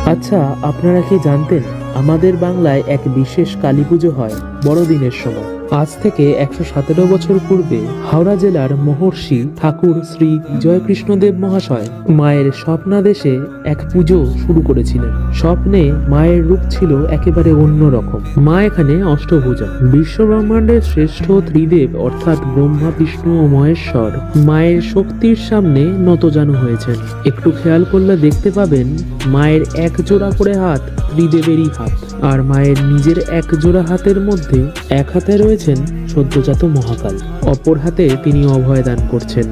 আচ্ছা, আপনারা কি জানতেন আমাদের বাংলায় এক বিশেষ কালী পুজো হয় বড়দিনের সময়? আজ থেকে 117 বছর পূর্বে হাওড়া জেলার মহর্ষি ঠাকুর শ্রী জয়কৃষ্ণদেব মহাশয় মায়ের স্বপ্নাদেশে এক পুজো শুরু করেছিলেন। স্বপ্নে মায়ের রূপ ছিল একেবারে অন্যরকম। মা এখানে অষ্টভুজা, বিশ্ব ব্রহ্মাণ্ডের শ্রেষ্ঠ ত্রিদেব অর্থাৎ ব্রহ্মা, বিষ্ণু ও মহেশ্বর মায়ের শক্তির সামনে নতজানু হয়েছেন। একটু খেয়াল করলে দেখতে পাবেন মায়ের এক জোড়া করে হাত ত্রিদেবেরই হাত, আর মায়ের নিজের এক জোড়া হাতের মধ্যে এক হাতে রয়েছেন সদ্যজাত মহাকাল, অপর হাতে তিনি অভয় দান করছেন।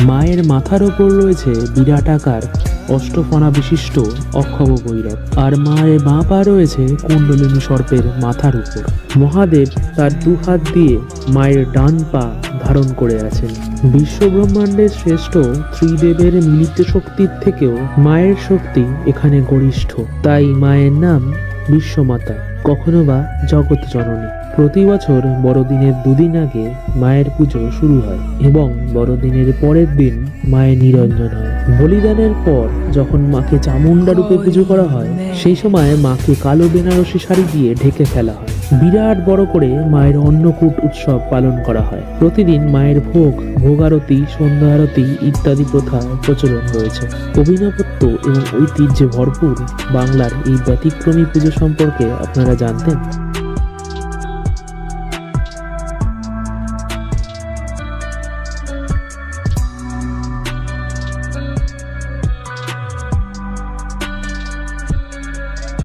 মায়ের মাথার ওপর রয়েছে বিরাট আকার অষ্টফণা বিশিষ্ট অক্ষব ভৈরব, আর মায়ের বাঁ পা রয়েছে কুণ্ডলিনী সর্পের মাথার উপর। মহাদেব তার দু হাত দিয়ে মায়ের ডান পা ধারণ করে আছেন। বিশ্ব ব্রহ্মাণ্ডের শ্রেষ্ঠ ত্রিদেবের মিলিত শক্তির থেকেও মায়ের শক্তি এখানে গরিষ্ঠ, তাই মায়ের নাম বিশ্বমাতা, কখনো বা জগৎ জননী। প্রতি বছর বড়দিনের দুদিন আগে মায়ের পুজো শুরু হয় এবং বড়দিনের পরের দিন মায়ের নিরঞ্জন হয়। বলিদানের পর যখন মাকে চামুন্ডা রূপে পুজো করা হয়, সেই সময় মাকে কালো বেনারসি শাড়ি দিয়ে ঢেকে ফেলা হয়। বিরাট বড় করে মায়ের অন্নকূট উৎসব পালন করা হয়। প্রতিদিন মায়ের ভোগারতি, সন্ধ্যা আরতি ইত্যাদি প্রথা প্রচলন রয়েছে। অভিনবত্ব এবং ঐতিহ্যে ভরপুর বাংলার এই ব্যতিক্রমী পুজো সম্পর্কে আপনারা জানতেন?